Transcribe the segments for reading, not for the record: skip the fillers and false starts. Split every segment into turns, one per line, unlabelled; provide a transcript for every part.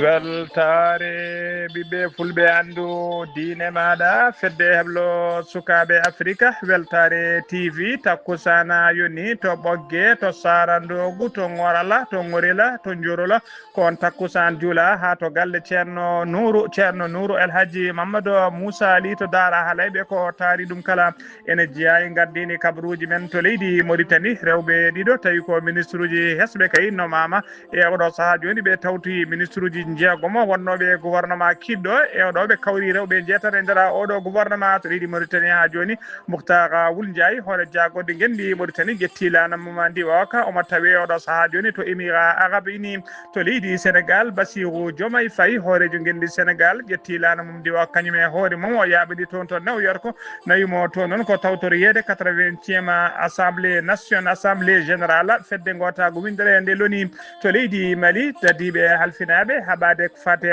weltare ɓiɓɓe fulɓe andu diine maɗa fedde heblo sukaɓe afrique weltare tv takkusana yoni to ɓoggue to sarandogu to gorala to gorila to jorola ko on takkusan juula ha to galle ceerno nouru El Hadji Mamadou Moussa Ali to Daara Halayɓe ko taari ɗum kala ene jeeya e gardini kabaruji men to leydi Mauritanie rewɓe ɗiɗo tawi ko ministre uji hesɓe kay no mama e oɗo saaha joni ɓe tawti ministre uji jeegomo wonnoɓe gouvernement kiɗɗo e oɗo ɓe kawri rewɓe jeetati e nder oɗo gouvernement to leydi Mauritanie ha joni Moukhtar Wul Ndiaye hoore jagode guenɗi Mauritanie ƴetti lanam Mamadi Waka omo tawi oɗo saaha joni to Émirats Arabes Unis to leydi Sénégal Bassirou Diomaye Faye hoorejo guenɗi Sénégal ƴetti lanam Mamadi Waka kañum e hoore mum o yaɓiɗi toon to New York nawimo to noon ko tawtoriyede 80e assemblée générale fedde gotago windere nde loni to leydi Mali tadiɓe halfinaɓe haɓade fate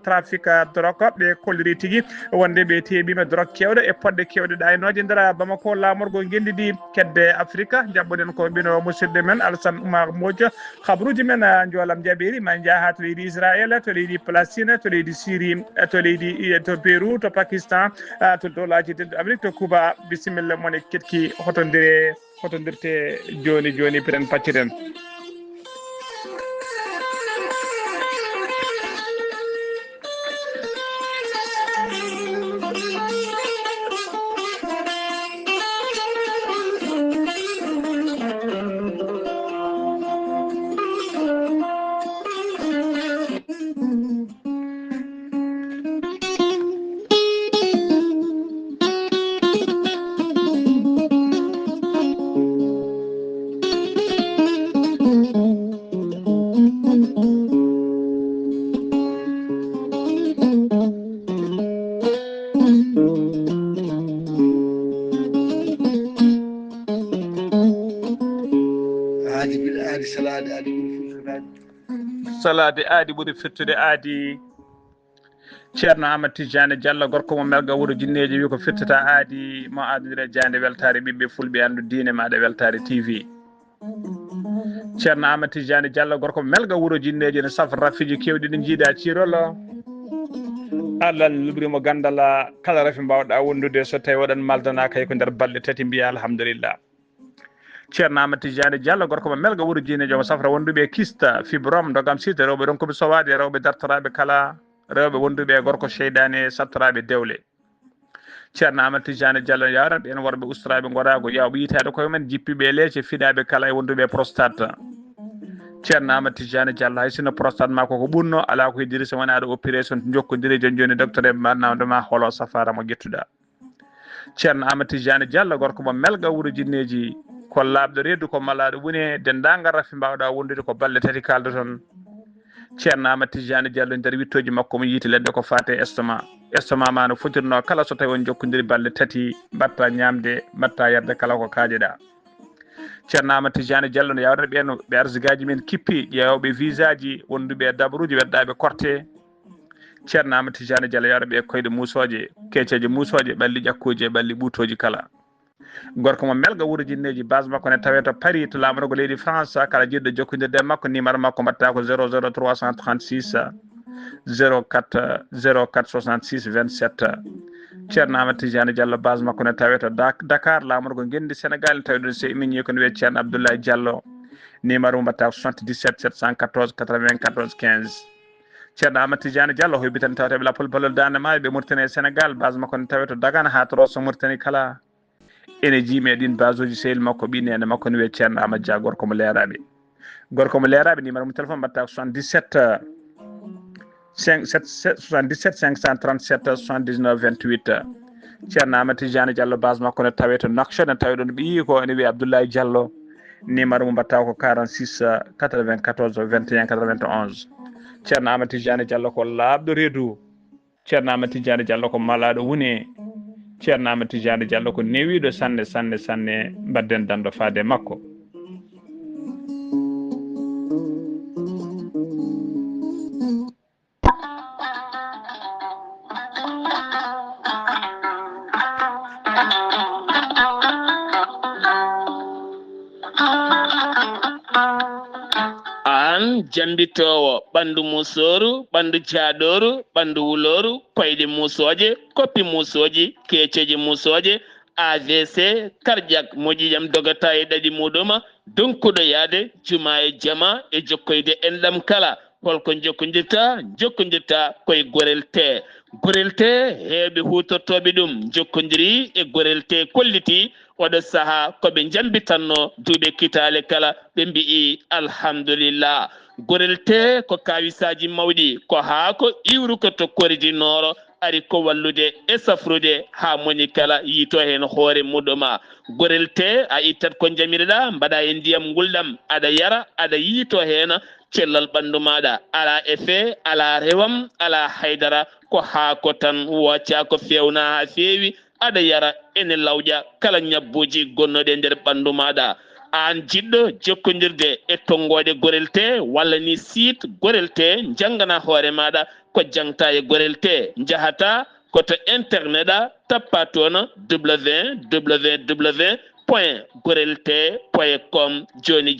trafic drogue ɓe kolliri tigui wonde ɓe teeɓima drogue kewɗe e podde kewɗe ɗaynoje nder Bamako lamorgo guendiɗi kedde Afrique jabɓoɗen ko mbino musidɗo men Alassane Oumar Modj habruji men joolam jaɓiri ma jaaha to leydi Israël to leydi Palestine to leydi Syrie to leydi to Pérou to Pakistan to dolaji tedduɗo Amérique to Cuba bisimilla moon e ketki hotodirte joni piren pacciren. salade aadi ɓuuri firtude aadi ceerno Amadou Tidiane Diallo gorko mo melga wuuro jinneji wi ko firtata aadi mo adodire jande weltare ɓiɓɓe fulɓe andu diine maɗa weltare TV ceerno Amadou Tidiane Diallo gorko mo melga wuuro jinneji ne safa rafiji kewɗi ɗi jiiɗa cirolo Allah lubrimo gandala kala rafi mbawɗa wondude so tawi waɗan maldana kay ko nder balɗe tati mbiya alhamdulillah ceerno Amadou Tidiane Diallo gorko mo melga wuuro jinneji omo safra wonduɓe kista fibrom dogam site rewɓe ɗon koɓe sowade rewɓe dartoraɓe kala rewɓe wonduɓe gorko seydani sattoraɓe dewle ceerno Amadou Tidiane Diallo yawran ɓen worɓe ustoraɓe gorago yawɓe yitade koye men jippiɓe leece fiɗaɓe kala e wonduɓe prostate ceerno Amadou Tidiane Diallo hay sinno prostate ma koko ɓurno ala ko heddiri so woni aɗa opération jokkodiri joni docteur e mannawdema holo safara mo ƴettuɗa ceerno Amadou Tidiane Diallo gorko mo melga wuuro jinneji ko labɗo reedu ko malaɗo woni dendagal raffi mbawɗa wondude ko balɗe tati kaldo toon ceerno Amadou Tidiane Diallo nder wittoji makko mo yiiti leɗɗe ko fate estomac ma no fotirno kala so tawi on jokkodiri balɗe tati mbatta ñamde mbatta yarde kala ko kaajeɗa ceerno Amadou Tidiane Diallo no yawre ɓen ɓe arsigaji men kippi ƴewɓe visa ji wonduɓe dabruji weddaɓe korte ceerno Amadou Tidiane Diallo yawre ɓe koyɗe musoje keceje musoje ɓalli ƴakkuji e ɓalli ɓutoji kala gorko mo melga wuuro jinneji base makko ne tawe to Paris to lamorgo leydi France kala jiɗɗo jokkodirde makko numéro makko mbatta ko 00 336 04 66 27 ceerno Amadou Tidiane Diallo base makko ne tawe to Dakar lamorgo guendi Sénégal tawi ɗon so immiñi ko ne wiye ceerno Abdoulaye Diallo numéro mbatta ko 77 714 94 15 ceerno Amadou Tidiane Diallo hoybi tan tawteɓe lappol palol dande maayo ɓe Mauritanie e Sénégal base makko ne tawe to Dagana ha to Rosso Mauritanie kala ene jiimi e ɗin base uji sehil makko ɓinene makko ne wiye ceerno Amadou Dia gorko mo leeraɓe numéro mo téléphone mbatta ko 77 537 79 28 ceerno Amadou Tidiane Diallo base makko ne tawe to Nouakchott ne tawi ɗon ɓiyi ko ene wiye Abdoulaye Diallo numéro mo mbatta ko 46 94 21 91 ceerno Amadou Tidiane Diallo ko labɗo reedu ceerno Amadou Tidiane Diallo ko malaɗo woni ceerno Amadou Tidiane Diallo ko newiɗo sanne mbadden dando faade makko
noon jambitowo ɓandu musoru ɓandu jaɗoru ɓandu wuloru koyɗe musoje koppi musoji keceji musoje AVC cardiaque moƴƴiyam dogata e ɗaɗi muɗuma donkuɗo yaade juma e jama e jokkoyde enɗam kala holko jokkodirta koye gorel te heɓe hutortoɓe ɗum jokkodiri e gorel te kolliti oɗo saaha koɓe jambitanno duuɓe kitale kala ɓe mbi'i alhamdulillah gorel te ko kawisaji mawɗi ko haako iwru ko to koridinoro ari ko wallude e safrude ha moni kala yiito hen hoore muɗuma gorel te a ittat ko jamireɗa mbaɗa e ndiyam gulɗam aɗa yara aɗa yiito hen cellal ɓandu maɗa ala effet ala rewam ala haydara ko haako tan wacca ko fewna ha feewi aɗa yara ene lawƴa kala ñabbuji gonnoɗe nder ɓandu maɗa an jiɗɗo jokkodirde e tonggode gorel te walla ni site gorel te jangana hoore maɗa ko jangta e gorel te jahata koto internet a tappa toon www.gorelte.com joni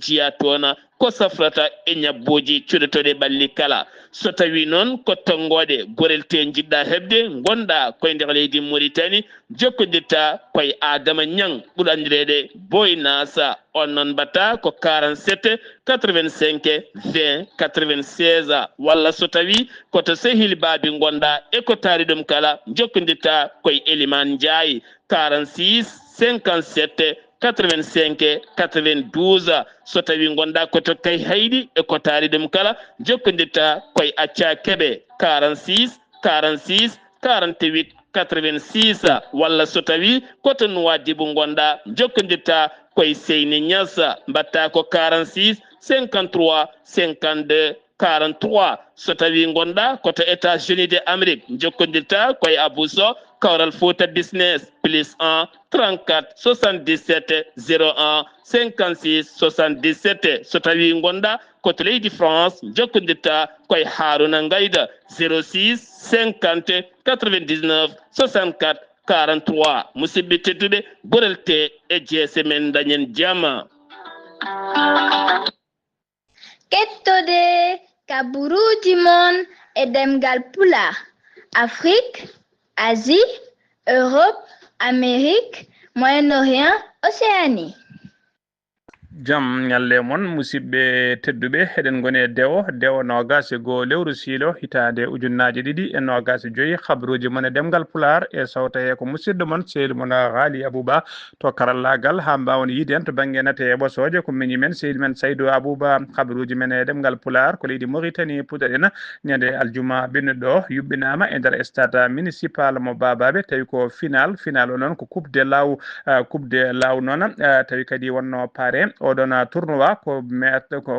jiya toon ko safrata e ñabbuji cuɗotoɗe ɓalli kala so tawi noon ko tonggode gorel te jiɗɗa hebde gonɗa koye nder leydi Mauritanie jokkodirta koye Adama Niang ɓuuri andirede Boy Nasa on noon mbatta ko 47 85 20 96 walla so tawi koto sehil baabi gonɗa e ko taari ɗum kala jokkodirta koye Elimane Ndiaye 46 57 85 92 so tawi gonɗa koto kay hayɗi e ko taari ɗum kala jokkodirta koye Acca Keɓe 46 46 48 86 walla so tawi koto Nouadhibou gonɗa jokkodirta koye Seyni Niass mbatta ko 46 53 52 43 so tawi gonɗa koto États-Unis de Amérique jokkodirta koye Abou Sow Kawral Fouta Business +1 34 77 01 56 77 so tawi gonɗa koto leydi France jokkodirta koye Haruna Ngayda 06 50 99 64 43 musidɓe tedduɓe gorel te e jeese men dañen jaama
kettode kaburuji mon e demgal pulaar Afrique Asie Europe Amérique Moyen-Orient Océanie
jam ñalle mon musidɓe tedduɓe eɗen goni e dewo nogas e goo lewru siilo hitande ujunnaje ɗiɗi e nogas e joyyi habruji mon e demgal pular e sawta he ko musidɗo mon sehil mon Haali Abouba to karallagal ha mbawon yiide en to banggue nate e ɓosoje ko miñi men sehil men Saydou Abouba habruji men e demgal pular ko leydi Mauritanie puɗɗoɗen ñande aljuma ɓennuɗo yuɓɓinama e nder stade municipal mo Babaɓe tawi ko final o noon ko coupe de law noon tawi kadi wonno paare oɗon tournoi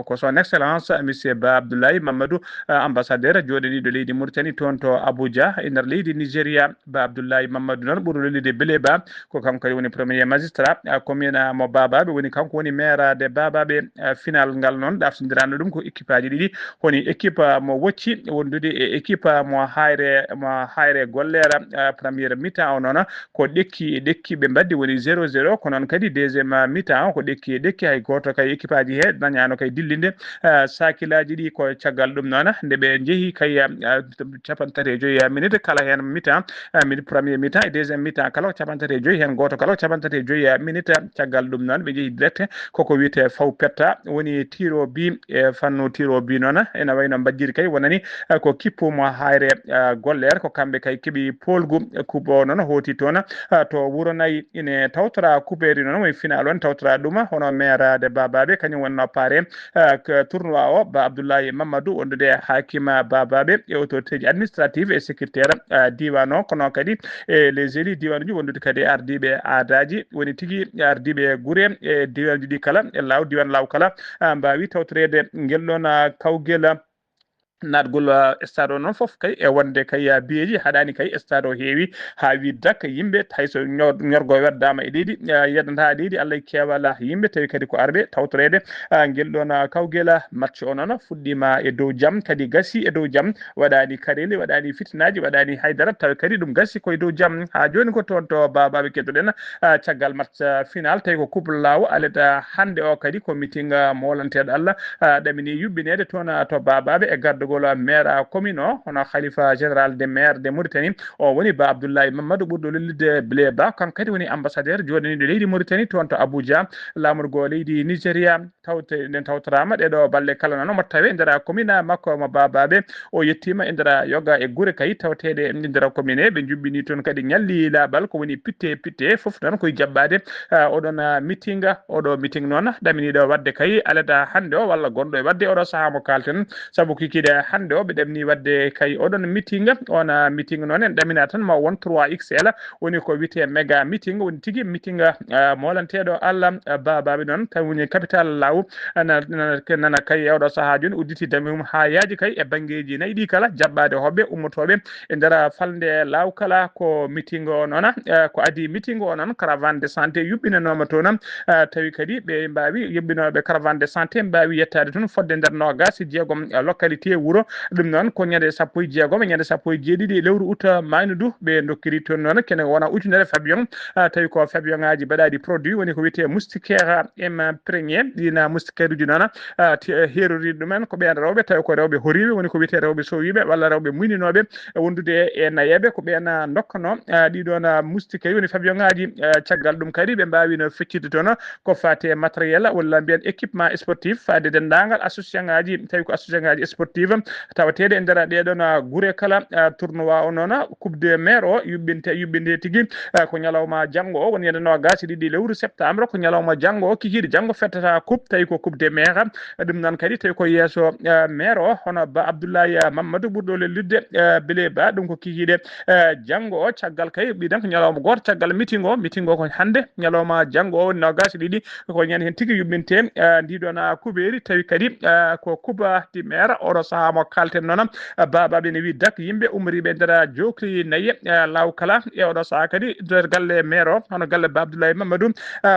ko son excellence monsieur Ba Abdoulaye Mamadou ambassadeur joɗaniɗo leydi Mauritanie toon to Abuja e nder leydi Nigéria Ba Abdoulaye Mamadou noon ɓuuri lollude Bélé Ba ko kanko kadi woni premier magistrat commune mo Babaɓe woni kanko woni maire de Babaɓe final ngal noon ɗaftodirano ɗum ko équipe aji ɗiɗi woni équipe mo wocci wondude e équipe mo hayre gollere première mi-temps o noon ko ɗekki ɓe mbaddi woni 0-0 ko noon kadi deuxiéme mi-temps ko ɗekki hay goto kay équipe aji he dañano kay dillinde sakilaji ɗi ko caggal ɗum noon nde ɓe jeehi kay 35 minute kala hen mi-temps minute premier mi-temps e deuxiéme mi-temps kala ko 35 hen goto kala ko 35 minute caggal ɗum noon ɓe jeehi direct koko wiyete faw petta woni tiro bi e fannu tiro bi noon ene wayno mbajjiri kay wonani ko kippu mo hayre gollere ko kamɓe kay keeɓi polgu coupe o noon hooti toon to wuuro nayyi ine tawtora coupeeri noon woni final on tawtora ɗum hono maire de Babaɓe kañum wonno paare tournoi o Ba Abdoulaye Mamadou wondude hakima Babaɓe e autorité ji administrative et sécuritaire diwan o kono kadi e les élus diwanuji wondude kadi ardiɓe aadaji woni tigui ardiɓe guure e diwanuji ɗi kala e diwan law kala mbawi tawtorede ngel ɗon kawguel natgol stade o noon foof kay e wonde kay biyeji haɗani kay stade o heewi ha widda ka yimɓe hayso ñorgo weddama e leydi yeddanta leydi Allah kewala yimɓe tawi kadi ko arɓe tawtorede guel ɗon kawguela match o noon fuɗɗima e dow jaam kadi gasi e dow jaam waɗani kareli waɗani fitinaji waɗani haydara tawi kadi ɗum gasi koye dow jaam ha joni ko toon to babaɓe keddoɗen caggal match final tawi ko coupe law aleta hande o kadi ko meeting molanteɗo Allah ɗamini yubbinede toon to babaɓe e gardugo maire commune o hono khalifa général des maires de Mauritanie o woni Ba Abdoulaye Mamadou ɓurɗo lollude Blé Ba kanko kadi woni ambassadeur joɗaniɗo leydi Mauritanie toon to Abuja lamorgo leydi Nigéria tawte nden tawtorama ɗeɗo balle kala noon mo tawe e nder commune makko mo babaɓe o yettima e nder yoga e guure kay tawteɗe e nder commune ɓe jubbini toon kadi ñalli laabal ko woni pitte foof noon koye jabbade oɗon meeting oɗo meeting noon ɗaminiɗo wadde kay alada hande o walla gonɗo e wadde oɗo saaha mo kalten saabu kikide hande o ɓe ɗamini wadde kay oɗon meeting on meeting noon en ɗamina tan ma won 3XL woni ko wiyete méga meeting woni tigui meeting molanteɗo Allah babaɓe noon tawi woni capital law nana kay oɗo saaha joni udditi dami mum ha yaaji kay e banggueji nayyi ɗi kala jaɓɓade hoɓɓe ummotoɓe e nder falde law kala ko meeting o noon ko adi meeting o noon caravane de santé yuɓɓinanoma toon tawi kadi ɓe mbawi yuɓɓinoɓe caravane de santé mbawi yettade toon fodde nder nogas jeegom localité wuuro ɗum noon ko ñande 16 ñande 17 lewru août maynudu ɓe dokkiri toon noon kene wona ujunere fabion tawi ko fabion ngaji mbaɗaɗi produit woni ko wiyete moustiquaire imprégné ɗina moustiquaire uji noon herori ɗumen ko ɓen rewɓe tawi ko rewɓe horiɓe woni ko wiyete rewɓe sowiɓe walla rewɓe muyninoɓe wondude e nayeɓe ko ɓen dokkano ɗiɗon moustiquaire woni fabion ngaji caggal ɗum kadi ɓe mbawino feccide toon ko fate matériel walla mbiyen équipement sportif fade dendagal association ngaji tawi ko association ngaji sportive tawatede e nder ɗeɗon guure kala tournoi o noon coupe de maire o yuɓɓinde tigui ko ñalawma janggo o woni yedeno gasi ɗiɗi lewru septembre ko ñalawma janggo o kikiɗe janggo fettata coupe tawi ko coupe de maire ɗum noon kadi tawi ko yesso maire o hono Ba Abdoulaye Mamadou ɓurɗo lellude Blé Ba ɗum ko kikiɗe janggo o caggal kay ɓiɗen ko ñalawma goto caggal meeting o ko hande ñalawma janggo o woni no gasi ɗiɗi ko ñande hen tigui yuɓɓinte ndiɗon kuɓeri tawi kadi ko coupe de maire oɗo saaha mo kalten noon babaɓe ne wi dak yimɓe umriɓe nder jokri nayyi law kala e oɗo saaha kadi nder galle maire o hono galle Ba Abdoulaye Mamadou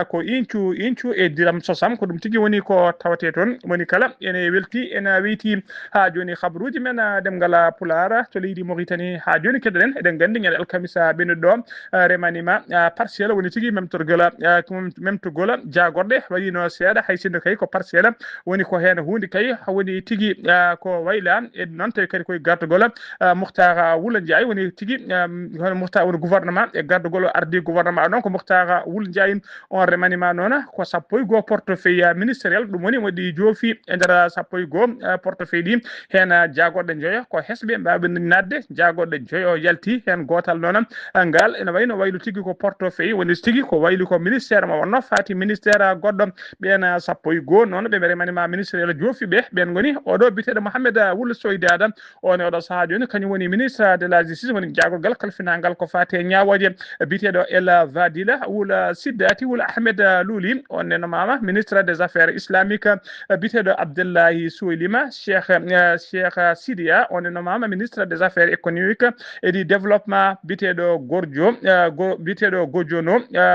ko incu e diram sosam ko ɗum tigui woni ko tawate toon woni kala ene welti ene weyti ha joni habruji men demgal pulara to leydi Mauritanie ha joni keddoɗen eɗen gandi ñande alkamisa ɓennuɗo remanima partiel woni tigui memtugol jagorɗe wayino seeɗa hay sinno kay ko partiel woni ko hen hunde kay woni tigui ko wayla e noon tawi kadi koye gardugol Mouhtara Wula Ndiaye woni tigui hono Mouhtara woni gouvernement e gardugol ardi gouvernement noon ko Mouhtara Wula Ndiaye on remanima noon ko 11 portefeuille ministériel ɗum woni waɗi joofi e nder 11 portefeuille ɗi hen jagorɗe joyo ko hesɓe mbawi nadde jagorɗe joyo yalti hen gotal noon ngal ene wayno waylu tigui ko portefeuille woni tigui ko wayli ko ministère mo wonno fati ministère goɗɗo ɓen 11 noon ɓe remanima ministériel joofiɓe ɓen goni oɗo biteɗo Mohamed Wula Soydada on oɗo saaha joni kañum woni ministre de la justice woni jagorgal kalfinangal ko fate ñawoje biteɗo El Vadila Wula Siddati Wula Ahmed Louli on nenomama ministre des affaires islamiques biteɗo Abdullahi Soulima Cheikh Sidia on nenomama ministre des affaires économiques et du développement biteɗo Godjono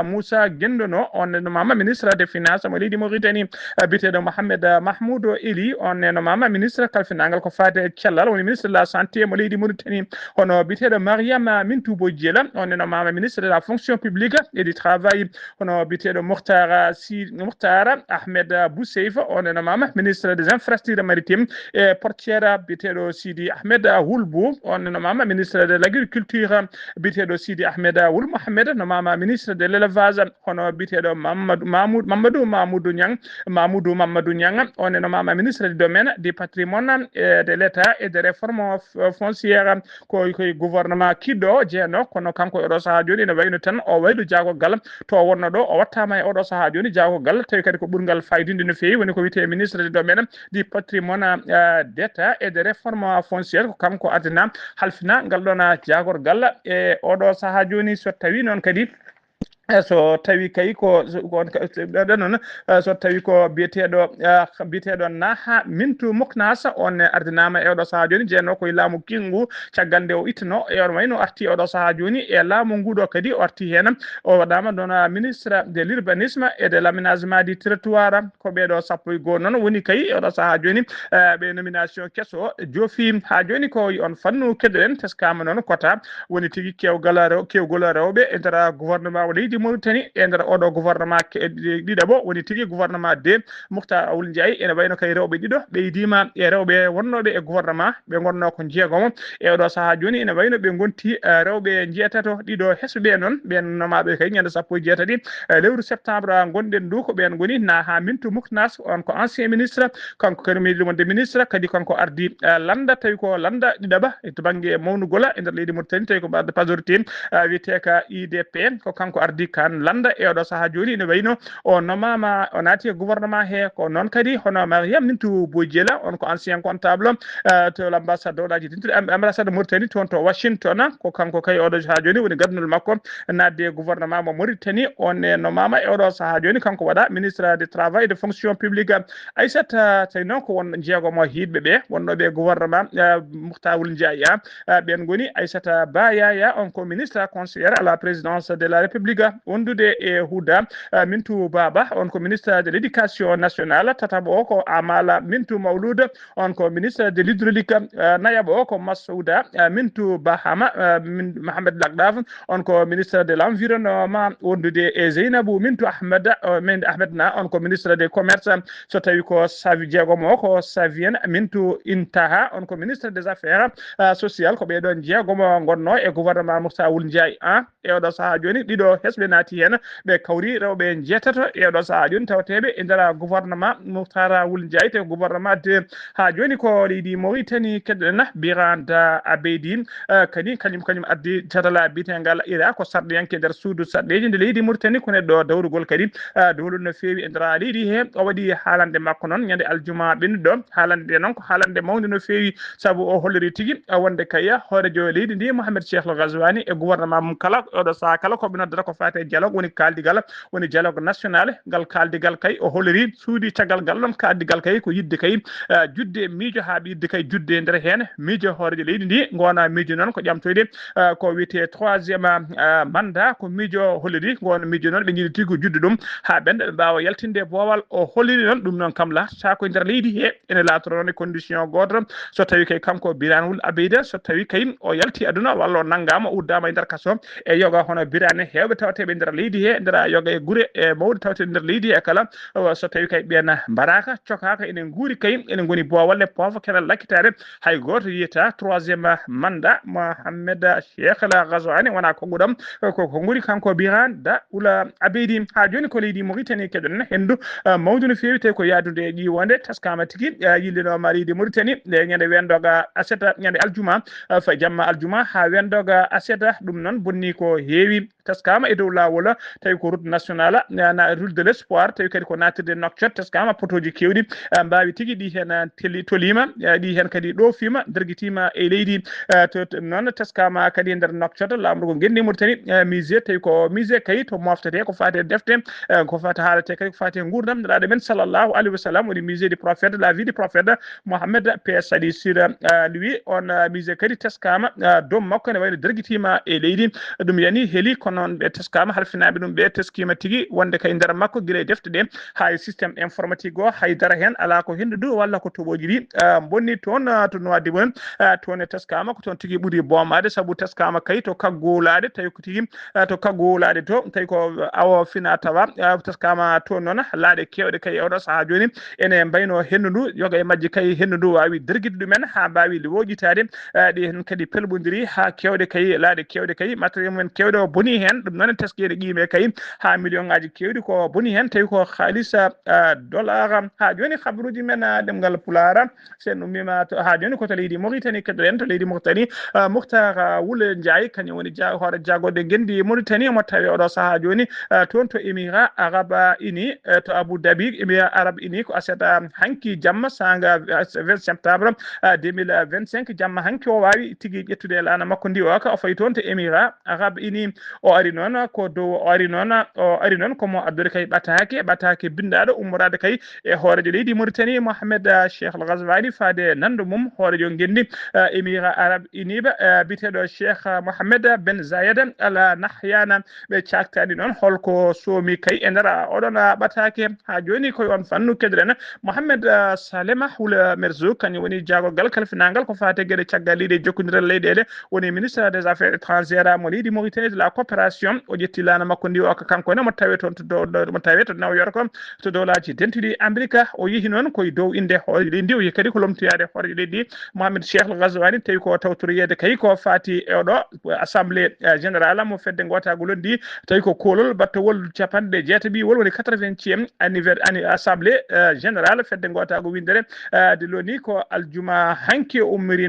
Moussa Gendono on nenomama ministre des finances mo leydi Mauritanie biteɗo Mohamed Mahmoud Eli on nenomama ministre kalfinangal ko fate cellal woni ministre de la santé mo leydi Mauritanie hono biteɗo Mariam Mintou Bojjela on nenomama ministre de la fonction publique et du travail hono biteɗo Mouhtara Ahmed Bousseyf on nenomama ministre des infrastructures maritimes et portière biteɗo Sidi Ahmed Wulbou on nenomama ministre de l'agriculture biteɗo Sidi Ahmed Wul Mohamed nomama ministre de l'élevage hono biteɗo Mamadou Mamadou Niang on nenomama ministre du domaine du patrimoine de l'état et des réformes foncières ko gouvernement kiddo jeeno kono kanko oɗo saaha joni ne wayno tan o waylu jagogal to wonno ɗo o wattama e oɗo saaha joni jagogal tawi kadi ko ɓurgal faydinde no fewi woni ko wiyete ministre du domaine du patrimoine d'état et des réformes foncières ko kanko adana halfina ngal ɗon jagorgal e oɗo saaha joni so tawi noon kadi so tawi kay ko non so tawi ko biyeteɗo naha mintu moknasa on ardinama e oɗo saaha joni jeeno koye laamu kingu caggal nde o ittano e on wayno arti oɗo saaha joni e laamu nguɗo kadi o arti hen o waɗama ɗon ministre de l'urbanisme et de l'aménagement du territoire ko ɓeɗo sappo e goho noon woni kay e oɗo saaha joni ɓe nomination kesso joofi ha joni ko on fannu keddoɗen teskama noon kota woni tigui kewgol rewɓe e nder gouvernement o leydi Mauritanie e nder oɗo gouvernement ɗiɗaɓo woni tigui gouvernement de Moukhtar Ould Ndiaye ene wayno kay rewɓe ɗiɗo ɓeydima e rewɓe wonnoɓe e gouvernement ɓe gonno ko jeegomo e oɗo saaha joni ene wayno ɓe gonti rewɓe jeetato ɗiɗo hesɓe noon ɓen nomaɓe kay ñande sappo e jeetati lewru septembre gonɗen ndu ko ɓen goni na ha Mintou Mouknas on ko ancien ministre kanko kadi miɗimo de ministre kadi kanko ardi landa tawi ko landa ɗiɗaɓa to banggue mawnugola e nder leydi Mauritanie tawi ko ɓadde majorité wiyeteka IDP ko kanko ardi kan landa e oɗo saaha joni ene wayno o nomama o naati e gouvernement he ko noon kadi hono Mariame Mintou Bojela on ko ancien comptable to l'ambassade oɗaji tintiri ambassade Mauritanie toon to Washington ko kanko kay oɗo saaha joni woni gardunol makko nadde e gouvernement mo Mauritanie on e nomama e oɗo saaha joni kanko waɗa ministre du travail et de fonction publique Aissata tawi noon ko won jeegomo hiɗɓe ɓe wonnoɓe gouvernement Moukhtar Ould Ndiaye ɓen goni Aissata Ba Yaya on ko ministre conseillère à la présidence de la République wondude e Houda Mintou Baba on ko ministre de l'éducation nationale tataɓo o ko Amala Mintou Mawlouda on ko ministre de l'hydraulique nayaɓo o ko Massouda Mintou Bahama Mohamed Lagdaf on ko ministre de l'environnement wondude e Zeynabou Mintou Ahmed Na on ko ministre des commerce so tawi ko savi jeegomo o ko Savien Mintou Intaha on ko ministre des affaires sociales ko ɓeɗon jeegomo gonno e gouvernement Moukhtar Ould Ndiaye e oɗo saaha joni ɗiɗo hesɓe naati hen ɓe kawri rewɓe jeetato e oɗo saaha joni tawateɓe e nder gouvernement Moukhtar Ould Ndiaye te gouvernement de ha joni ko leydi Mauritanie keddoɗen Biranda Abeydine kadi kañum addi jadala bitengal ira ko sarɗiyanke nder suudu sarɗeji nde leydi Mauritanie ko neɗɗo dawrugol kadi dowlu no fewi e nder leydi he o waɗi haalande makko noon ñande aljuma ɓennuɗo haalande noon ko haalande mawde no fewi saabu o holliri tigui wonde kaya hoorejo leydi ndi Mohamed Cheikh El Ghazouani e gouvernement mum kala oɗo saaha kala koɓe noddata ko fate dialogue woni kaldigal woni dialogue national ngal kaldigal kay o holliri suudi caggal ngal ɗon kaldigal kay ko yidde kay judde miijo ha yidde kay judde nder hen miijo hoorejo leydi ndi gona miijo noon ko ƴamtoyde ko wiyete troisiéme mandat ko miijo holliri gona miijo noon ɓe jiiɗi tigui judde ɗum ha ɓenda ɓe mbawa yaltinde boowal o holliri noon ɗum noon kam latata koye nder leydi he ene latoro noon e condition goto so tawi kay kanko Birane Ould Abeyda so tawi kay o yalti aduna walla o naggama o uddama e nder kaso e yoga hono Birane hewɓe tawateɓe nder leydi he nder yoga e guure e mawɗe tawateɗe nder leydi he kala so tawi kay ɓen mbaraka cokaka enen guuri kay enen goni bowalle poofa kenal lakkitade hay goto yiyata troisiéme mandat Mohamed Cheikh El Ghazouani wona kongu ɗam ko guuri kanko Birane Ould Abeydi ha joni ko leydi Mauritanie keɗonen hendu mawdu no fewi tawi ko yadude e ƴiwonde taskama tigui yillinoma leydi Mauritanie nde ñande wendoga aseta ñande aljuma fa jamma aljuma ha wendoga aseta ɗum noon bonni ko heewi taskama e dow lawol tawi ko route nationale na route de l'espoir tawi kadi ko natirde Nouakchott taskama potoji kewɗi mbawi tigui ɗi hen tolima ɗi hen kadi ɗofima derguitima e leydi noon taskama kadi e nder Nouakchott lamɗo ko gendi Mauritanie musée tawi ko musée kay to moftete ko fate defte ko fate haalate kadi ko fate gurdam neraɗo men sallllahu alayhi wa sallam woni musée du prophète la vie du prophète Mohammed PS sali sur lui on musée kadi taskama doom makko ne wayno derguitima e leydi ɗum yani heeli kono noon ɓe teskama halfinaɓe ɗum ɓe teskima tigui wonde kay nder makko guila e defte ɗe hay systéme informatique o haydara hen ala ko hendudu walla ko toɓoji ɗi bonni toon to Nouadhibou en toon e teskama ko toon tigui ɓuuri boomade saabu teskama kay to kaggolade tawi ko tigui to kaggolade to tawi ko awo fina tawa teskama toon noon laaɗe kewɗe kay oɗo saaha joni ene mbayno hendudu yoga e majji kay hendudu wawi derguide ɗumen ha mbawi woƴitade ɗi hen kadi pelɓodiri ha kewɗe kay laaɗe kewɗe kay matériel mumen kewɗe o boni hen ɗum noon teskede qime kay ha million ngaji kewɗi ko boni hen tawi ko halisa dollar ha joni habaruji men ɗemgal pulara sen ummima ha joni koto leydi Mauritanie keddoɗen to leydi Mauritanie Moukhtar Ould Ndiaye kañum woni hoore jagode gendi Mauritanie mo tawi oɗo saaha joni toon to Émirats Arabes Unis to Abou Dhabi Émirats Arabes Unis ko aseta hanki jamma sanga 20 septembre 2025 jamma hanki o wawi tigui ƴettude lana makko ndi o ka o fayi toon to Émirats Arabes Unis o o ari noon ko dow o ari noon komo addude kay ɓatake bindaɗo ummorade kay e hoorejo leydi Mauritanie Mohamed Cheikh Al Ghazouani faade nando mum hoorejo gendi Émirats Arabes Unis biteɗo Cheikh Mohamed Ben Zayed Al Nahyan ɓe caktani noon holko soomi kay e nder oɗon ɓatake ha joni koye on fannu kedren Mohamed Salema Hula Merzouk kañum woni jagorgal kalfinagal ko fate gueɗe caggal leydi jokkodiral leyɗele woni ministre des affaires étrangères mo leydi Mauritanie de la coopération o ƴetti lana makko ndi o kankone mo tawe toon to New York to dowlaji dentuɗi Amérique o yeehi noon koye dow inde hoore leydi o yeehi kadi ko lomtoyade hoore leydi Mohamed Cheikh Al Ghazouani tawi ko tawtoriyede kay ko fati e oɗo assemblée générale mo fedde gotago londi tawi ko kolol battowol capanɗe jeetaɓiwol woni 80e assemblée générale fedde gotago windere de loni ko aljuma hanki ummi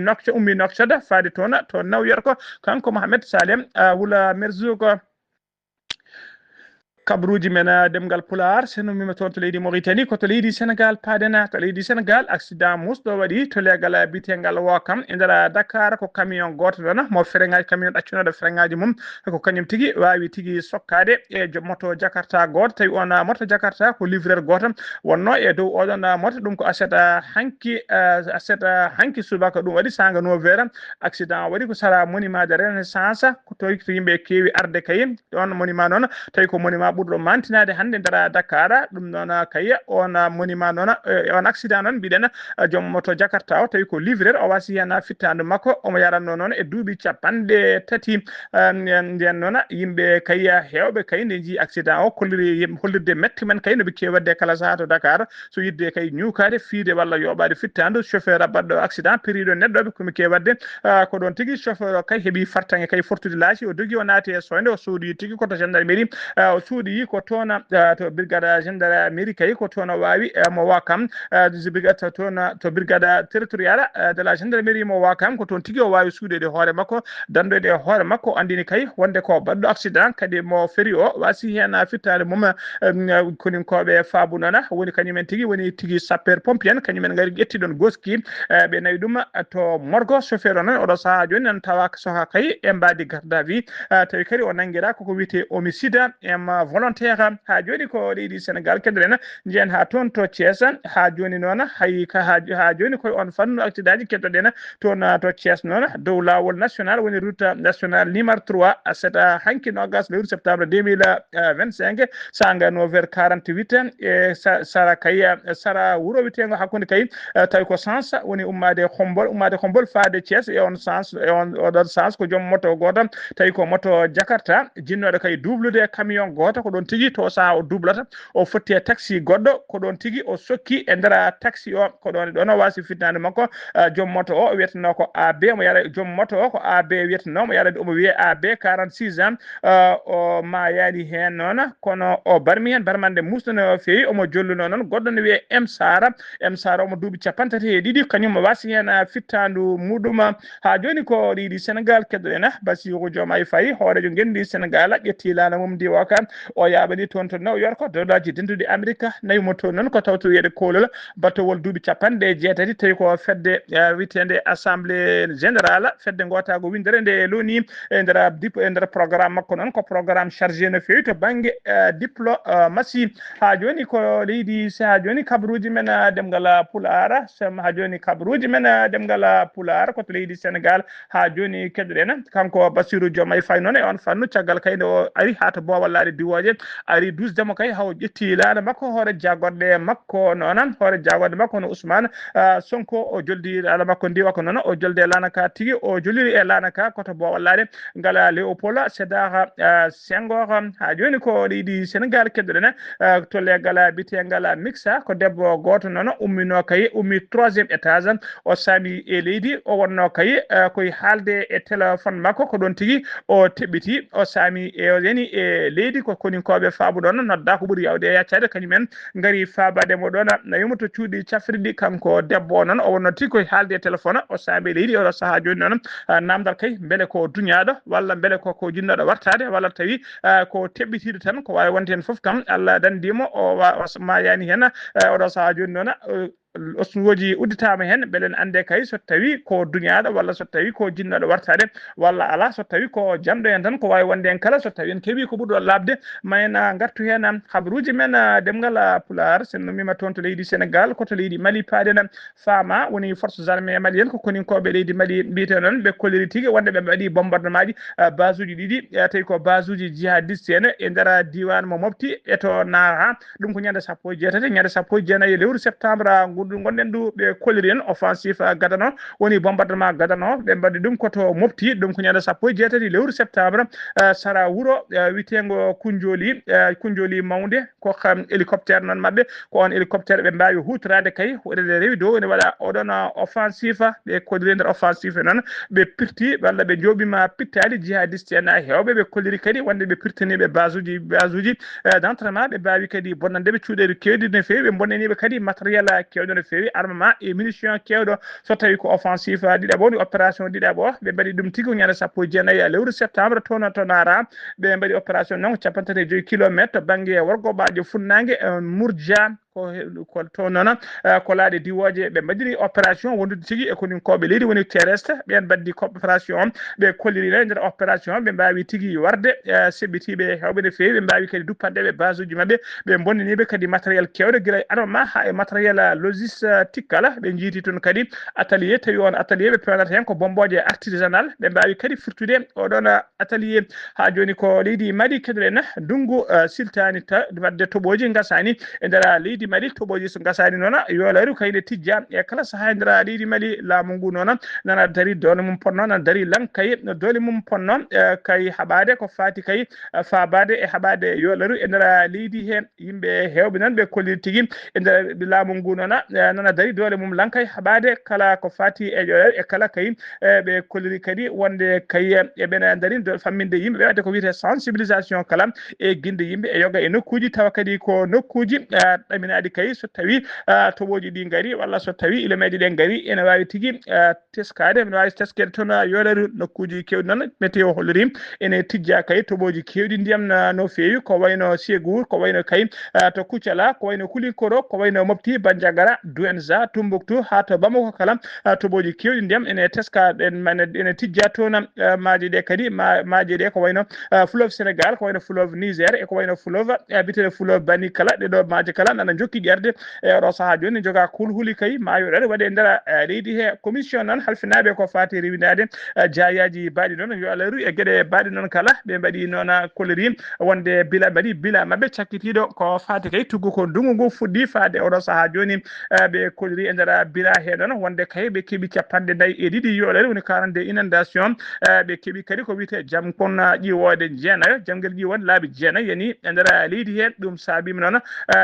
Nouakchott faade toon to New York kanko Mohamed Salem Wula Merzouk kabruji men demgal pular seno mima toon to leydi Mauritanie ko to leydi Sénégal paadena to leydi Sénégal accident musɗo waɗi to legal bitengal Wakam e nder Dakar ko camion goto ɗon mo freŋaji camion ɗaccunoɗo freŋaji mum ko kañum tigui wawi tigui sokkade e moto Jakarta goto tawi on moto Jakarta ko livreur goto wonno e dow oɗon moto ɗum ko aseta hanki subaka ɗum waɗi sanga 9h accident waɗi ko sara monument de renaissance ko to yimɓe kewi arde kay ɗon monument noon tawi ko monument ɓurɗo mantinade hande nder Dakar ɗum noon kay on monument noon on accident noon mbiɗen joom moto Jakarta o tawi ko livreur o wasi hen fittandu makko omo yaranno noon e duuɓi capanɗe tati nden noon yimɓe kay hewɓe kay nde jii accident o hollirde metti men kay noɓe kewi wadde kala saaha to Dakar so yidde kay ñukade fiide walla yoɓade fittandu chauffeur baɗɗo accident période neɗɗoɓe komi kewi wadde ko ɗon tigui chauffeur o kay heeɓi fartange kay fortude laaci o dogui o naati e soyde o suudi tigui koto gendarmerie o suudi ko toon to brigade gendarmerie kay ko toon wawi mo Wakam to brigade territorial de la gendarmerie mo Wakam ko toon tigui o wawi suudede hoore makko dandoyde hoore makko andini kay wonde ko baɗɗo accident kadi mo féri o wasi hen fittade mum koninkoɓe faabu noon woni kañumen tigui woni tigui sapeur pompier kañumen gari ƴetti ɗon goski ɓe nawi ɗum to morgo chauffeur o noon oɗo saaha joni nan tawa soha kay e mbadi garde à vue tawi kadi o nanguira koko wiyete homicide volontaire ha joni ko leydi Sénégal kedren jeen ha toon to Thiès ha joni noon ha joni koye on fannu accident ji keddoɗen toon to Thiès noon dow lawol national woni route national numéro 3 seta hanki nogas lewru septembre 2025 sanga 9h48 e sara kay sara wuro witego hakkude kay tawi ko sens woni ummade Khombol faade Thiès e on sens oɗon sens ko joom moto goto tawi ko moto Jakarta jinnoɗo kay dublude camion goto ko ɗon tigui to saha o dublata o fotti e taxi goɗɗo ko ɗon tigui o sokki e nder taxi o ko ɗon o wasi fittande makko joom moto o wiyeteno ko AB mo yara joom moto o ko AB wiyeteno mo yarade omo wiye AB 46 ans o mayani hen noon kono o barmi hen barmande musɗano fewi omo jolluno noon goɗɗo ne wiye M Sara omo duuɓi capantati e ɗiɗi kañum wasi hen fittandu muɗum ha joni ko leydi Sénégal keddoɗen Bassirou Diomaye Faye hoorejo gendi Sénégal ƴetti lana mum ndi Wakam o yaɓani toon to New York dowlaji denduɗi Amérique nawimo toon noon ko tawtoyede kolol battowol duuɓi capanɗe jeetati tawi ko fedde witende assemblée générale fedde gotago windere nde loni e nder programme makko noon ko programme chargé no fewi to banggue diplomatie ha joni ko leydi ha joni kabruji men demgal pulara ha joni kabruji men demgal pular ko to leydi Sénégal ha joni keddoɗen kanko Bassirou Diomaye Faye noon e on fannu caggal kayde o ari ha to bowallade diwoje ari 12 demo kay haw ƴetti laana makko hoore jagorde makko noon hoore jagorde makko no Ousmane Sonko o joldi laana makko ndiwa ko noon o jolde laana ka tigi o jolliri e laana ka koto bowallade ngala Léopold Sédar Senghor ha joni ko leydi Sénégal keddoɗen to legal bitegal mixa ko debbo goto noon ummino kay ummi 3e étage o sami e leydi o wonno kay koye haalde e téléphone makko ko ɗon tigui o teɓɓiti o sami e yani e leydi ko koninkoɓe faabu ɗon nodda ko ɓuuri yawde e yaccade kañumen gari faabade mo ɗon nawimo to cuuɗi cafrirɗi kanko debbo noon o wonno tigui koye haalde e téléphone o sami e leydi oɗo saaha joni noon namdal kay beele ko duñaɗo walla beele ko jinnoɗo wartade walla tawi ko teɓɓitiɗo tan ko wawi wonde hen foof kam Allah dandimo o mayani hen oɗo saaha joni noon osnuwoji udditama hen belen ande kay so tawi ko dunyaɗo walla so tawi ko jinnaɗo wartade walla ala so tawi ko jamɗo hen tan ko wawi wonde en kala so tawi en keeɓi ko ɓurɗo labde mayna gartu hen habaruji men demgal pular sen nomima toon to leydi Sénégal koto leydi Mali paaden fama woni forces armées malienne ko koninkoɓe leydi Mali mbiyete noon ɓe kolliri tigui wonde ɓe mbaɗi bombardement ji base uji ɗiɗi tawi ko base uji jihadiste en e nder diwan mo mofti eto Nara ɗum ko ñande 17 ñande 19 lewru septembre gonɗen du ɓe kolliri en offensif gadano woni bombardement gadano ɓe mbaɗi ɗum koto mofti ɗum ko ñande 17 lewru septembre sara wuro witengo kunjoli mawde ko hélicoptère non mabɓe ko on hélicoptère ɓe mbawi hutorade kay waɗede rewi dow ene waɗa oɗon offensif ɓe kolliri nder offensif noon ɓe pirti walla ɓe joɓima pittali jihadiste en hewɓe ɓe kolliri kadi wonde ɓe pirtaniɓe base uji d' entraînement ɓe mbawi kadi bonnandeɓe cuuɗeɗe kewɗi no fewi ɓe bonnaniɓe kadi matériel kewɗo no fewi armement et munition kewɗo so tawi ko offensif ɗiɗaɓo ni opération ɗiɗaɓo ɓe mbaɗi ɗum tigui ñande 19 lewru septembre toon to Nara ɓe mbaɗi opération noon 35 kilométre to banggue worgoɓajo funnague Mourdia ko to noon ko laaɗe diwoje ɓe mbaɗiri opération wondude tigui e koninkoɓe leydi woni terrestre ɓen mbaddi opération ɓe kolliri nder opération ɓe mbawi tigui warde seɓɓitiɓe hewɓe no fewi ɓe mbawi kadi duppanɗeɓe base uji mabɓe ɓe bonnaniɓe kadi matériel kewɗo guila e armement ha e matériel logistique kala ɓe jiiti toon kadi atelier tawi on atelier ɓe pewnata hen ko bomboje artisanal ɓe mbawi kadi firtude oɗon atelier ha joni ko leydi Mali kedoɗen ndungu siltani wadde toɓoji gasani e nder leydi Mali toɓoji so gasani noon yoolari kayde tijja e kala saaha e nder leydi Mali laamu ngu noon nana dari dole mum ponno nana dari lankay no dole mum ponno kay haɓade ko fati kay fabade e haɓade yoolaru e nder leydi he yimɓe hewɓe noon ɓe kolliri tigui e nder laamu ngu noon nana dari dole mum lankay haɓade kala ko fati e yoolaru e kala kay ɓe kolliri kadi wonde kay eɓene dari famminde yimɓe wadde ko wiyete sensibilisation kala e guinde yimɓe e yoga e nokkuji tawa kadi ko nokkuji ɗaminaɗi kay so tawi toɓoji ɗi gaari walla so tawi ilemeji ɗen gaari ene wawi tigui teskade ene wawi teskede toon yoolaru nokkuji kewɗi noon météo holliri ene tijja kay toɓoji kewɗi ndiyam no fewi ko wayno Ségour ko wayno kay to Koutiala ko wayno Koulikoro ko wayno Mopti Bandiagara Douentza Tombouctou ha to Bamako kala toɓoji kewɗi ndiyam ene teska ene tijja toon maaji ɗe kadi maaji ɗe ko wayno fleuve Sénégal ko wayno fleuve Niger e ko wayno fleuve biteɗo fleuve Bani kala ɗeɗo maaje kala nana jokki ƴerde e oɗo saaha joni joga kulhuli kay mayoɗaɗe waɗe nder leydi he commission noon halfinaɓe ko fati rewidade jayaji baɗi noon yo Allah ru e gueɗe baɗi noon kala ɓe mbaɗi noon kolleri wonde bila mbaɗi bila mabɓe cakkitiɗo ko fati kay tuggu ko ndungu ngu fuɗɗi fade oɗo saaha joni ɓe kolleri e nder bila he noon wonde kay ɓe keeɓi 42 yoolere woni 42 inondation ɓe keeɓi kadi ko wiyete jaam kon ƴiwode jeenayo jamguel ƴiwode laabi jeenayo yani e nder leydi he ɗum saabima noon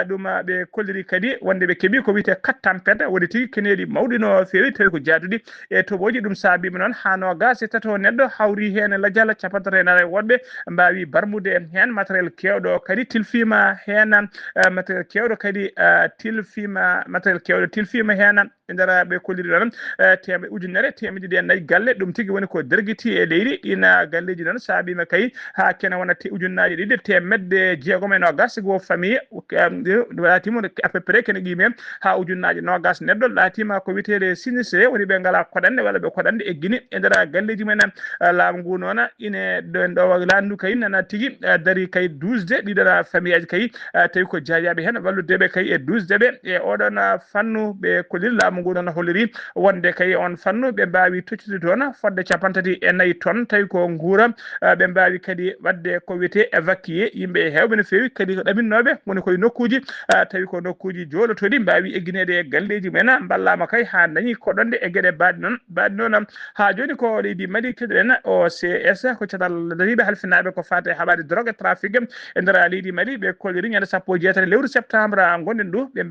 ɗum ɓe kolleri kadi wonde ɓe keeɓi ko wiyete 4 tempête woni tigui keneɗi mawɗi no fewi tawi ko jaaduɗi e toɓoji ɗum saabima noon ha nogas e tato neɗɗo hawri hen ladial 34 woɗɓe mbawi barmude hen matériel kewɗo kadi tilfima hen matériel kewɗo kadi matériel kewɗo tilfima hen e nder ɓe kolliri noon ujunere temedde ɗiɗi e nayyi galle ɗum tigui woni ko derguiti e leydi ɗina galleji noon saabima kay ha kene wona ujunnaje ɗiɗi temedde jeegom e nogas go famille latima à peu près kene qime ha ujunnaje nogas neɗɗo latima ko witede sinistré woni ɓe ngala koɗande walla ɓe koɗande e guine e nder galleji men laamu ngu noon ine ɗo landu kay nana tigui dari kay 12 ɗiɗon famille aji kay tawi ko jayaɓe hen walludeɓe kay e 12 ɓe e oɗon fannu ɓe kolliri laamu ngu noon holliri wonde kay on fannu ɓe mbawi toccude toon fodde 34 tonnes tawi ko guura ɓe mbawi kadi wadde ko wiyete évacué yimɓe hewɓe no fewi kadi ko ɗaminnoɓe woni koye nokkuji tawi ko nokkuji jolotoɗi mbawi egguinede e galleji men ballama kay ha dañi koɗonde e gueɗe baɗi noon ha joni ko leydi Mali keɗoɗen OCS ko catal dariɓe halfinaɓe ko fate haɓade drogue trafic e nder leydi Mali ɓe kolliri ñande 16 lewru septembre gonɗen ɗo ɓe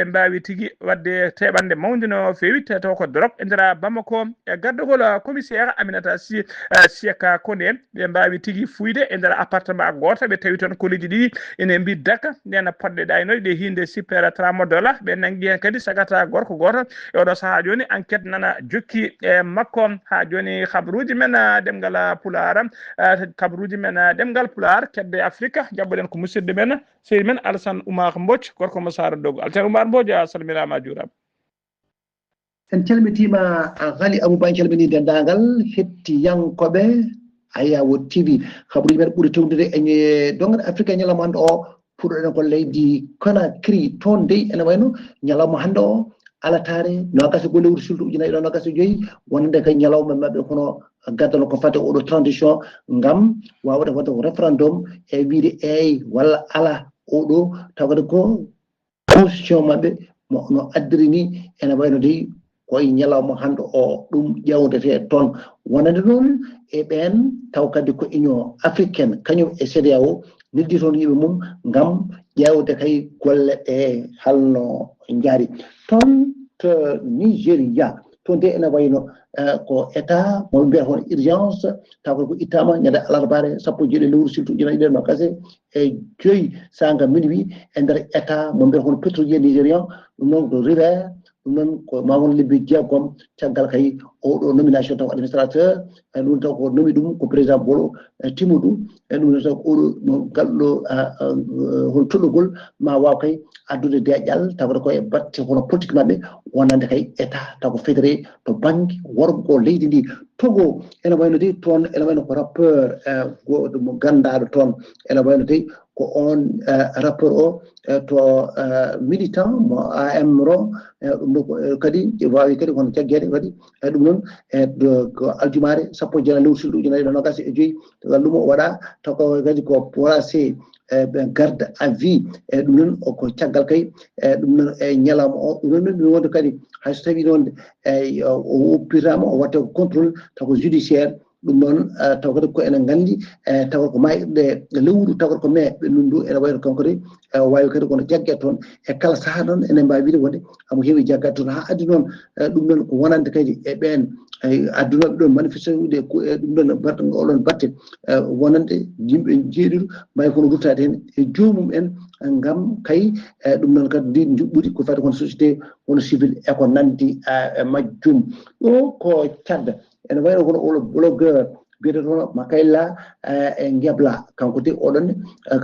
mbawi tigui wadde teɓande mawde no fewi taw ko drop e ndera Bamako e gardugol commissaire Aminata Siaka Kone ɓe mbawi tigui fuyde e nder appartement goto ɓe tawi toon koliji ɗiɗi ene mbi daka ndena podɗe ɗaynoy ɗe hinde super tramodola ɓe nangui hen kadi sagata gorko goto e oɗo saaha joni enquête nana jokki e makko ha joni habruji men ɗemgal Pulaar kabruji men ɗemgal Pulaar kedde Afrique jabboɗen ko musidɗo men seydi men Alassane Oumar Mbodj gorko mo Sara Dogo Alassane Oumar Mbodj a salminama juurama.
En calmitima Ghali Abouba en calmini dendagal hettiyankoɓe Ayawo TV habruji men ɓuuri tewdude e dongal Afrique ñalawma hande o puɗɗoɗen ko leydi Conakry toon dey ene wayno ñalawma hande o alatare nogase go lewru suldu ujunnaje ɗiɗi nogase joyyi wonande kay ñalawma mabɓe kono gaddano ko fate oɗo transition ngam wawde wadde ko référendum e wiide eyi walla ala oɗo tawde ko constitution mabɓe no addiri ni ene wayno dey koye ñalawma hande o ɗum ƴewdete toon wonande noon e ɓen taw kadi ko union africaine kañum e CEDEAO noddi toon yimɓe mum ngam ƴewde kay golle ɗe halno jaari toon to Nigéria toon de ene wayno ko état mo mbiyata hono urgence taw ko ittama ñande alarbare 17 lewru siltu ujunnaje ɗiɗi nogase e joyyi sanga minuit e nder état mo mbiyata hono pétrolier nigérian ɗum noon ko river ɗum noon ko ma won lebbi jeegom caggal kay oɗo nomination taw administrateur e ɗum taw ko nomi ɗum ko président Bolo timo ɗum e ɗum taw ko oɗo no galɗo hon toɗɗogol ma waw kay addude deƴƴal tawde koye batte hono politique mabɓe wonande kay état taw ko fédéré to banggue worgo leydi ndi Togo ene wayno de toon ene wayno ko rappeur goto mo gandaɗo toon ene wayno de ko on rappeur o to militant mo AM ro ɗum kadi wawi kadi kono jaggede kadi e ɗum noon ko aljumare 10 lewru sulɗo ujunnaje ɗiɗi nogase e joyyi to ɗum o waɗa taw ko kadi ko placé garde à vue e ɗum noon ko caggal kay ɗum noon e ñalawma o ɗum noon ɗum wonde kadi hayso tawi noon o woppirama o watte contrôle taw ko judiciaire ɗum noon taw kadi ko enen gandi taw ko mayɗe lewru taw ko mai ɓe nundu ene wayno kanko de wawi kadi kono jagge toon e kala saaha noon enen mbawi wiide wonde amo heewi jaggade toon ha addi noon ɗum noon ko wonande kadi e ɓen addunoɓe ɗon manifesté ude ɗum ɗon batte oɗon batte wonande yimɓe jeeɗiɗo mbawi kono ruttade hen e joomum en ngam kay ɗum noon kadi ndi juɓɓuɗi ko fati kono société wono civil e ko nandi e majjum ɗo ko cadda ene wayno kono oɗo blogueur biyeteɗo Makayla e Ngebla kanko de oɗon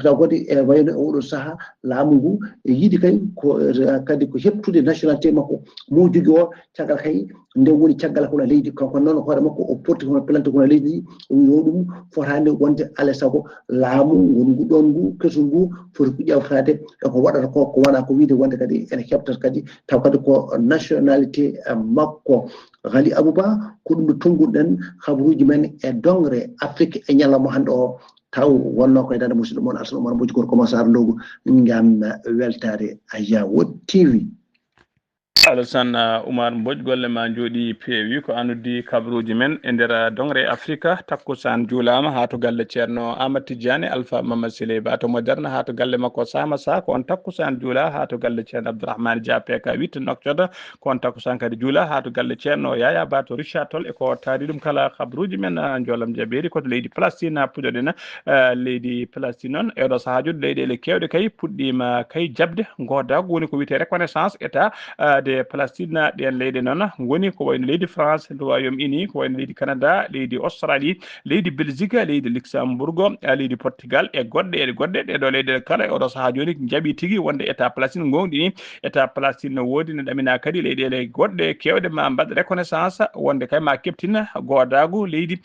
taw kadi e wayno oɗo saaha laamu ngu yiiɗi kay ko kadi ko heptude nationalité makko mo jogui o caggal kay nde woni caggal kono leydi kanko noon hoore makko o porti hono plante kono leydi o wi o ɗum fotani wonde alay saago laamu ngu ɗon ngu kesum ngu foti ko ƴewtade eko waɗata ko wona ko wiide wonde kadi ene heɓtata kadi taw kadi ko nationalité makko Ghali Abouba ko ɗum ɗo tonguɗen habaruji men e dongre Afrique e ñalawma hande o taw wonno koye dande musidɗo moon Alassane Oumar Mbodj gorko mo Sara Dogo ngam weltare Ayawo TV.
Alassane Oumar Mbodj golle ma jooɗi peewi ko anodi kabruji men e nder dongre Afrique takkusan juulama ha to galle ceerno Amadou Tidiane Alpha Mamadou Siley Ba to Moderne ha to galle makko Sama Sa ko on takkusan juula ha to galle ceerno Abdourahmane Dia PK 8 noctobre ko on takkusan kadi juula ha to galle ceerno Yaya Ba to Richard Toll e ko taari ɗum kala kabruji men jolam jaɓeri koto leydi Palestine puɗoɗen leydi Palestine noon e ɗo sahajude leyɗele kewɗe kay puɗɗima kay jabde godago woni ko wiyete reconnaissance état de Palestine ɗen leyɗe noon woni ko wayno leydi France Royaume-Uni ko wayno leydi Canada leydi Australie leydi Belgique leydi Luxembourg leydi Portugal e goɗɗe ɗeɗo leyɗele kala oɗo saaha joni jaaɓi tigui wonde état Palestine gonɗini état Palestine no woodi ne ɗamina kadi leyɗele goɗɗe kewɗe ma mbaɗ reconnaissance wonde kay ma keptina godago leydi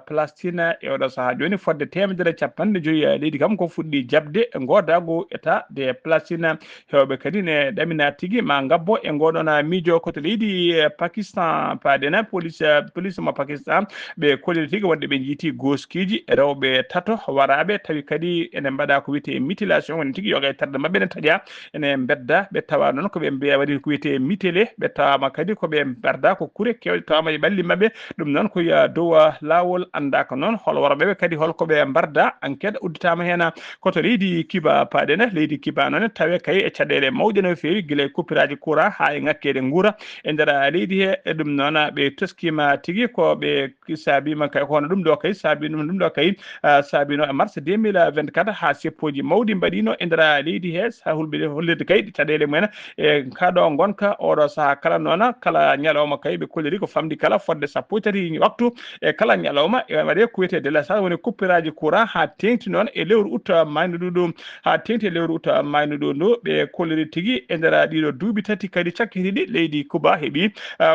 Palestine e oɗo saaha joni fodde 150 leydi kam ko fuɗɗi jabde godago état de Palestine hewɓe kadi ne ɗamina tigui ma gabbo e ngoɗon miijo koto leydi Pakistan paadena police mo Pakistan ɓe kolli tigui wonde ɓe jiiti goskiji rewɓe tato waraɓe tawi kadi ene mbaɗa ko wiyete mutilation woni tigui yoga e tarde mabɓe ne taaƴa ene bedda ɓe tawa noon koɓe mbiya waɗi ko wiyete mutilé ɓe tawama kadi koɓe berda ko kuure kewɗe tawama e ɓalli mabɓe ɗum noon ko dow lawol andaka noon hol worɓeɓe kadi holkoɓe mbarda enquête udditama hen koto leydi Kiba paadena leydi Kiba noon tawe kay e caɗele mawɗe no fewi guila e coupiraji courant ha ha e ngakkede nguura e nder leydi he ɗum noon ɓe teskima tigi ko ɓe saabima kay kono ɗum ɗo kay ɗum ɗo kay saabino e mars 2024 ha seppoji mawɗi mbaɗino e nder leydi he ha hulɓe hollirde kay ɗi caɗele mumen e kaɗo gonka oɗo saaha kala noon kala ñalawma kay ɓe kolliri ko famdi kala fodde 13 waktu e kala ñalawma e waɗe ko wiyete délestage woni coupuraji courant ha tengti noon e lewru août maynuɗo ɗum ha tengti e lewru août maynuɗo ndu ɓe kolliri tigui e nder ɗiɗo duuɓi tati kadi cakkitiɗi leydi Cuba heeɓi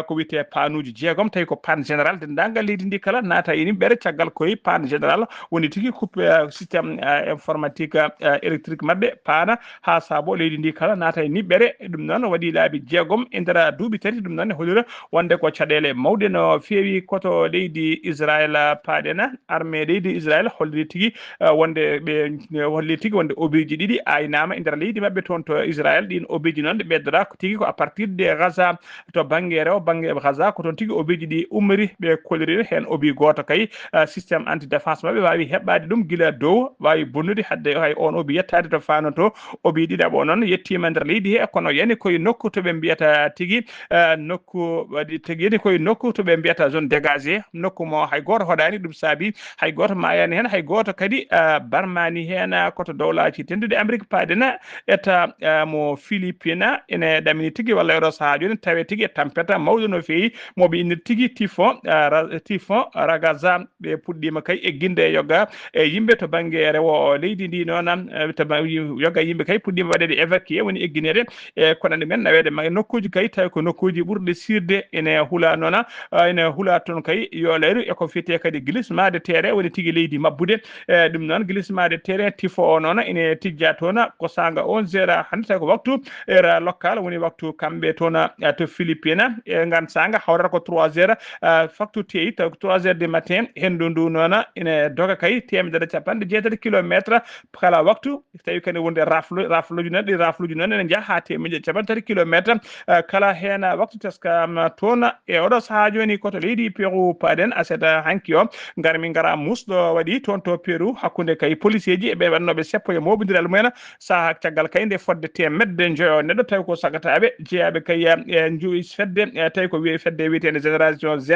ko wiyete panuji 6 tawi ko panne général dendagal leydi ndi kala naata e niɓɓere caggal koye panne général woni tigui coupe systéme informatique électrique mabɓe paana ha saabo leydi ndi kala naata e niɓɓere ɗum noon waɗi laabi 6 e nder duuɓi tati ɗum noon ne holira wonde ko caɗele mawɗe no feewi koto leydi Israël paaɗena armée leydi Israël holliri tigui wonde ɓe holli tigui wonde obiji ɗiɗi aynama e nder leydi mabɓe toon to Israël ɗin obiji noon ɗe ɓeddora ko tigui ko à partir de Gaza to banggue rewo banggue Gaza ko toon tigui obiji ɗi ummori ɓe kolliri hen obi goto kay systéme anti défense mabɓe wawi heɓɓade ɗum guila dow wawi bonnude hadde hay on obi yettade to fanoto obi ɗiɗaɓo noon yettima nder leydi he kono yani koye nokku to ɓe mbiyata tigui nokku waɗi tigui yani koye nokku to ɓe mbiyata zone dégagé nokku mo hay goto hoɗani ɗum saabi hay goto mayani hen hay goto kadi barmani hen koto dowlaji tendude Amérique paadena etta mo Philippine ene ɗamini tigui walla oɗo saaha joni tawe tigui tampeta mawɗo no fewi moɓe inni tigui typhon ragaza ɓe puɗɗima kay e guinde e yogga e yimɓe to banggue rewo leydi ndi noon to yogga yimɓe kay puɗɗima waɗede évacué woni egguinede e konande men nawede nokkuji kay tawi ko nokkuji ɓurɗe sirde ene huula noon ene huula toon kay yo leyru eko fiyete kadi glissement de terrain woni tigui leydi mabbude ɗum noon glissement de terrain typhon o noon ene tijja toon ko sanga 11h hande tawi ko waktu heure local woni waktu kamɓe toon to Philippine e ngan sanga hawrata ko 3h facture teyi taw ko 3h du matin hendu ndu noon ene doga kay 160 kilométre kala waktu tawi kadi wonde rafluji noon ɗi rafluji noon ene jaaha ha 160 kilométre kala hen waktu teskam toon e oɗo saaha joni koto leydi Pérou paɗen aseta hanki o garmi gara musɗo waɗi toon to Pérou hakkude kay policier ji eɓe wannoɓe seppo e moɓodiral mumen saaha caggal kay nde fodde temedde joyo neɗɗo tawi ko sagataɓe jeeyaɓe kay juuyi fedde tawi ko wiye fedde wiyetede génération Z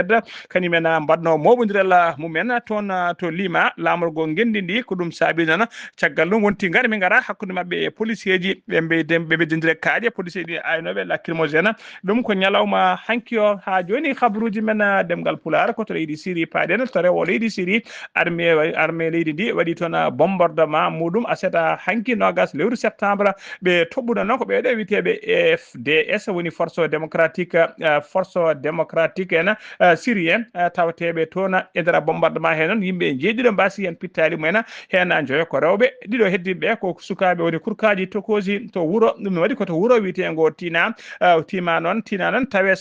kañumen mbaɗno moɓodiral mumen toon to Lima lamorgo gendindi ko ɗum saabi noon caggal ɗum wonti garmi gara hakkude mabɓe e policier ji ɓe ɓeddidire kaaƴe policier ji aynoɓe lacrymogène ɗum ko ñalawma hanki o ha joni habaruji men demgal Pulaar koto leydi Syrie paɗen to rewo leydi Syrie armée leydi ndi waɗi toon bombardement muɗum aseta hanki nogas lewru septembre ɓe toɓɓuno noon ko ɓeɗo witeɓe FDS woni force démocratique en syrien tawateɓe toon e nder bombardement he noon yimɓe jeeɗiɗo mbasi hen pittali mumen hen joyo ko rewɓe ɗiɗo heddiɓe ko sukaɓe woni kurkaji tokosi to wuuro ɗum ne waɗi koto wuuro witego tima noon tawe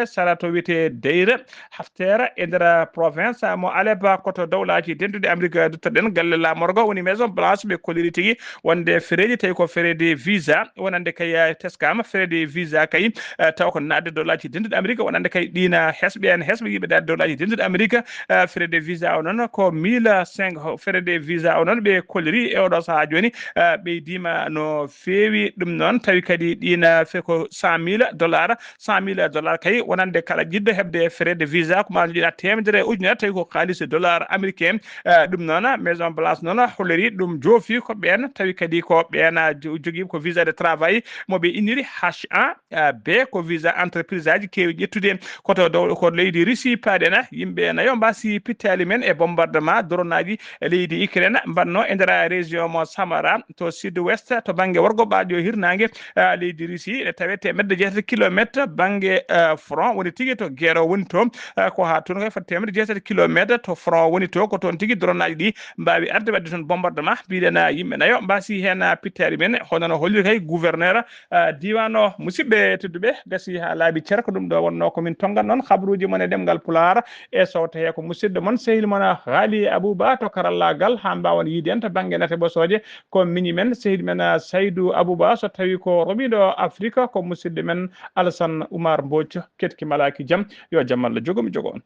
sara to wiyete Deir Hafter e nder province mo Alep koto dowlaji dendude Amérique duttoɗen galle lamorgo woni maison blanche ɓe kolliri tigui wonde fereji tawi ko fereji visa wonande kay teskama fereji visa kay taw ko nadde dowlaji dendude Amérique wonande kay ɗina hesɓe en hesɓe yiɓe dade dowlaji dendude Amérique fereji visa o noon ko 1005 fereji visa o noon ɓe kolliri e oɗo saaha joni ɓeydima no fewi ɗum noon tawi kadi ɗina fe ko $100 kay wonande kala jiɗɗo hebde frais de visa ko ma ɗina temedere ujunere tawi ko kalis dollar américain ɗum noon maison blanche noon holliri ɗum joofi ko ɓen tawi kadi ko ɓen jogui ko visa de travail moɓe inniri H1B ko visa entreprise aji kewi ƴettude ko leydi Russie paɗena yimɓe nayo mbasi pittali men e bombardement drone aji leydi Ukraine mbanno e nder région mo Samara to sud ouest to banggue worgo ɓaƴo hirnangue leydi Russie ne tawe 160 kilométre banggue front woni tigui to guerre o woni to ko ha toon koy fat 160 kilométre to front woni to ko toon tigui drone aji ɗi mbawi arde wadde toon bombardement mbiɗen yimɓe nayo mbasi hen pittari men hono no holliri kay gouverneur diwan o musidɓe tedduɓe gasi ha laaɓi ceer ko ɗum ɗo wonno komin tongan noon habaruji mon e ɗemgal Pulaar e sowto he ko musidɗo moon sehil moon Haali Abouba to karallagal ha mbawon yiide en to banggue nate ɓosoje ko miñi men sehil men Saydou Abouba so tawi ko romiɗo Afrique ko musidɗo men Alassane Oumar Mbodj ketki malaki jaam yo jaam Allah jogomi jogo on